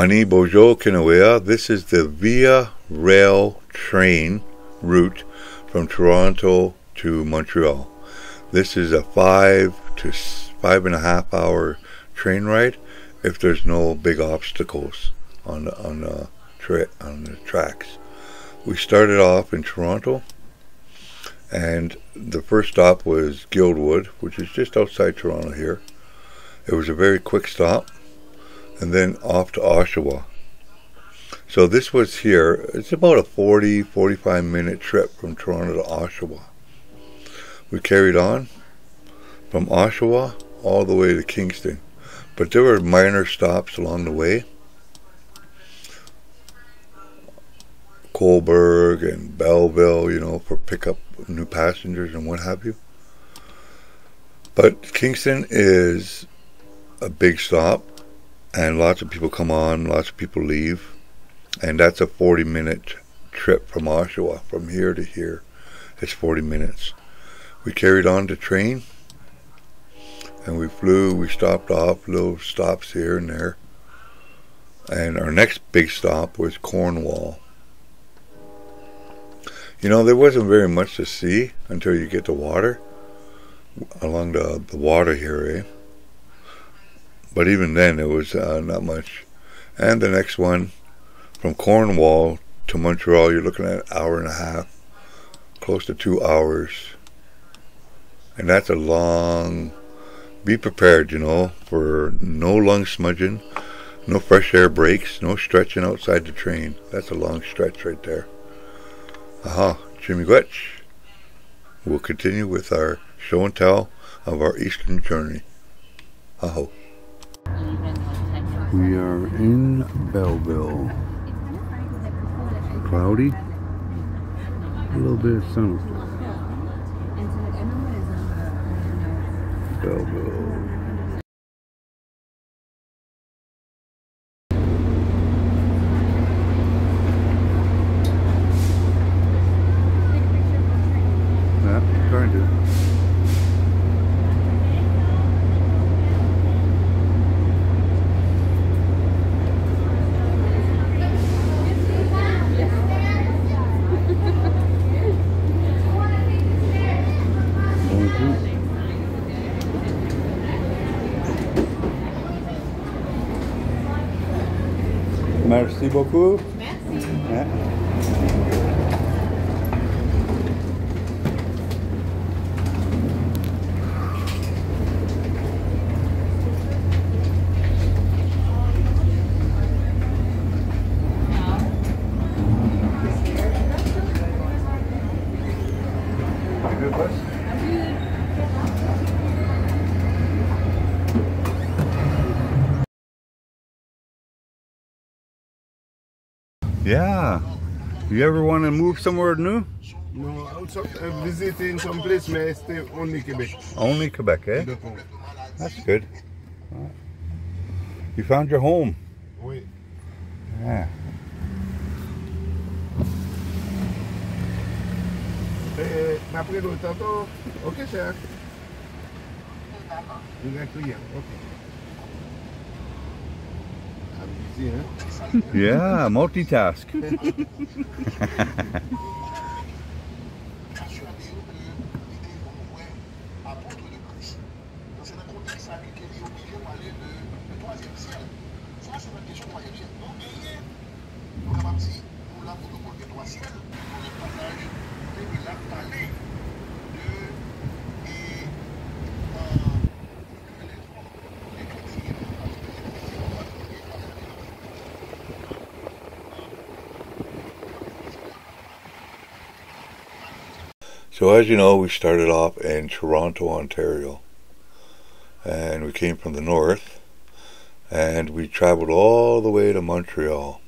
Ani Bojo Kinawea. This is the Via Rail train route from Toronto to Montreal. This is a 5 to 5.5 hour train ride if there's no big obstacles on the tracks. We started off in Toronto, and the first stop was Guildwood, which is just outside Toronto here. It was a very quick stop, and then off to Oshawa. So this was here. It's about a 40-45 minute trip from Toronto to Oshawa. We carried on from Oshawa all the way to Kingston, but there were minor stops along the way. Cobourg and Belleville, you know, for pick up new passengers and what have you. But Kingston is a big stop, and lots of people come on, lots of people leave, and that's a 40-minute trip from Oshawa. From here to here, it's 40 minutes. We carried on to train, and we flew. We stopped off, little stops here and there, and our next big stop was Cornwall. You know, there wasn't very much to see until you get to water, along the water here, eh? But even then, it was not much. And the next one, from Cornwall to Montreal, you're looking at an hour and a half, close to 2 hours. And that's a long, be prepared, you know, for no lung smudging, no fresh air breaks, no stretching outside the train. That's a long stretch right there. Aha, Jimmy Gwetch. We'll continue with our show and tell of our Eastern journey. Aho. We are in Belleville. Cloudy. A little bit of sun. Belleville. Trying to. Merci beaucoup. Merci. Yeah. You ever want to move somewhere new? No, outside visiting some place, may I stay only Quebec. Only Quebec, eh? That's good. You found your home. Oui. Yeah. Après l'autre, ok, cher. Okay. Yeah, multitask. So as you know, we started off in Toronto, Ontario, and we came from the north, and we traveled all the way to Montreal.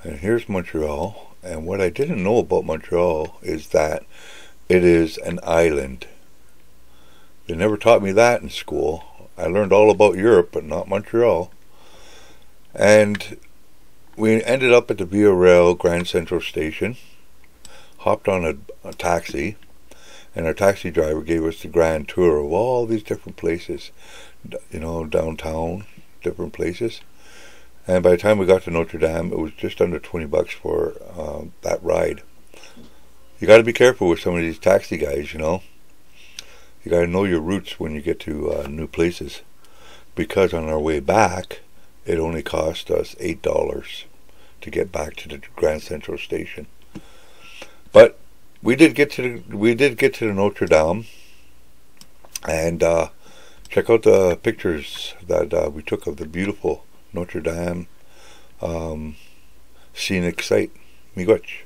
And here's Montreal, and what I didn't know about Montreal is that it is an island. They never taught me that in school. I learned all about Europe, but not Montreal. And we ended up at the Via Rail Grand Central Station, hopped on a taxi, and our taxi driver gave us the grand tour of all these different places, you know, downtown, different places. And by the time we got to Notre Dame, it was just under 20 bucks for that ride. You got to be careful with some of these taxi guys, you know. You got to know your routes when you get to new places. Because on our way back, it only cost us $8 to get back to the Grand Central Station. But we did get to the Notre Dame, and check out the pictures that we took of the beautiful Notre Dame scenic site. Miigwech.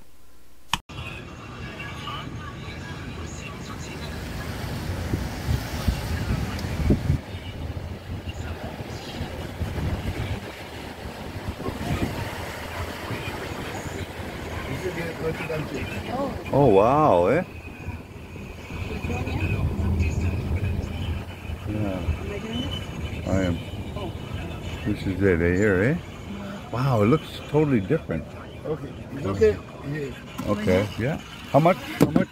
Oh wow, eh? Yeah. I am. This is it, here, eh? Wow, it looks totally different. Okay, it's okay. Yeah. Okay, yeah. How much? How much?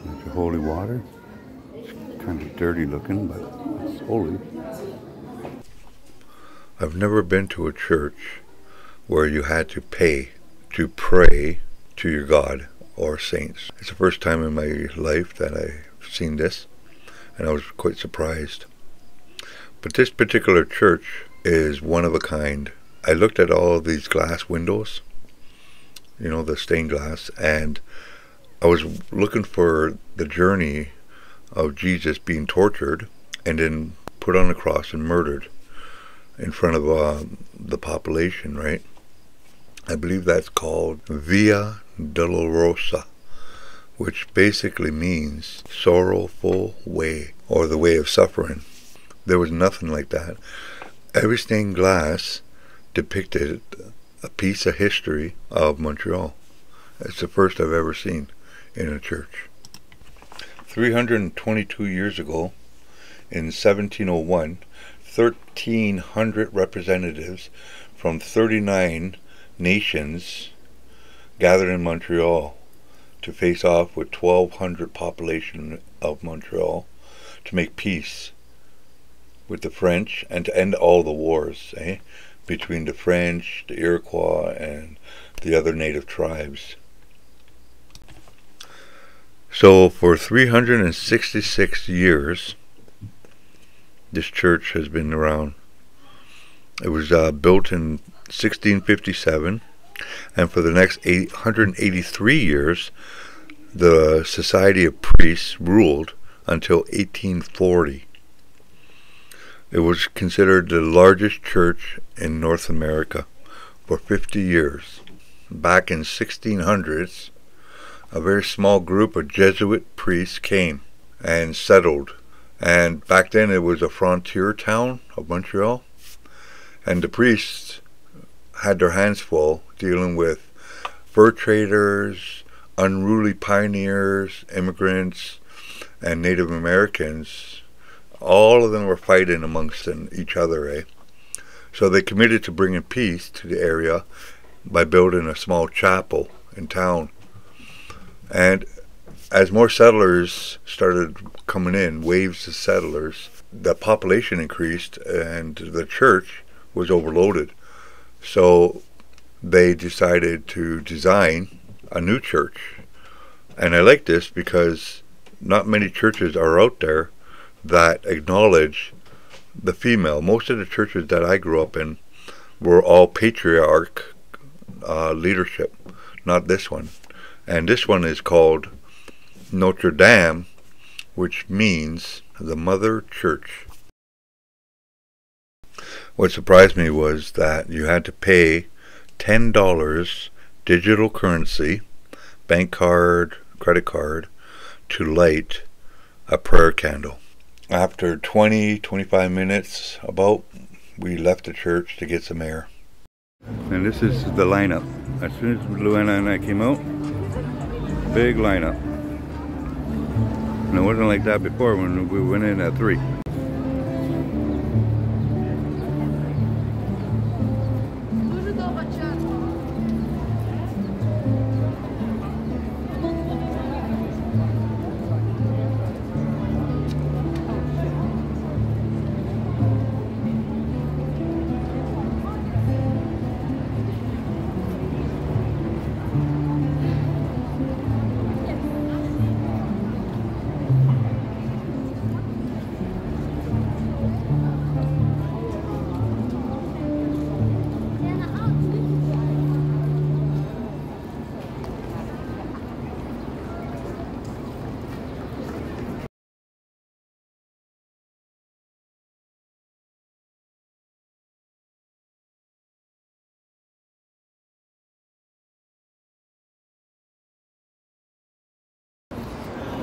It's holy water. It's kind of dirty looking, but it's holy. I've never been to a church where you had to pay to pray to your God or saints. It's the first time in my life that I've seen this, and I was quite surprised. But this particular church is one of a kind. I looked at all of these glass windows, you know, the stained glass, and I was looking for the journey of Jesus being tortured and then put on a cross and murdered in front of the population, right? I believe that's called Via Dolorosa, which basically means sorrowful way, or the way of suffering. There was nothing like that. Every stained glass depicted a piece of history of Montreal. It's the first I've ever seen in a church. 322 years ago, in 1701, 1,300 representatives from 39 nations gathered in Montreal to face off with 1,200 population of Montreal to make peace with the French and to end all the wars, between the French, the Iroquois, and the other native tribes. So for 366 years, this church has been around. It was built in 1657, and for the next 183 years, the Society of Priests ruled until 1840. It was considered the largest church in North America for 50 years. Back in 1600s, a very small group of Jesuit priests came and settled. And back then it was a frontier town of Montreal. And the priests had their hands full dealing with fur traders, unruly pioneers, immigrants, and Native Americans. All of them were fighting amongst each other, So they committed to bringing peace to the area by building a small chapel in town. And as more settlers started coming in, waves of settlers, the population increased and the church was overloaded. So they decided to design a new church. And I like this because not many churches are out there that acknowledge the female. Most of the churches that I grew up in were all patriarch leadership, not this one. And this one is called Notre Dame, which means the Mother Church. What surprised me was that you had to pay $10 digital currency, bank card, credit card, to light a prayer candle. After 20-25 minutes about, we left the church to get some air. And this is the lineup. As soon as Luana and I came out, big lineup. And it wasn't like that before when we went in at 3.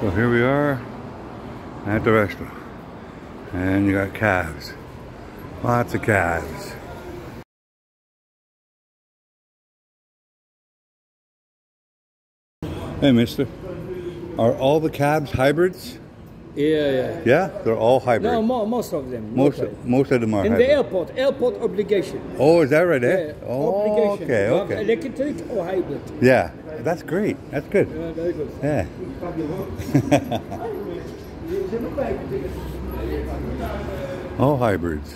So here we are at the restaurant, and you got calves, lots of calves. Hey mister, are all the calves hybrids? Yeah. Yeah, they're all hybrid. No, most of them. Most of them are in hybrid. the airport obligation. Oh, is that right, eh? Yeah, Oh, obligation. okay. Electric or hybrid. Yeah, that's great. That's good. Yeah, very good. Yeah. All hybrids.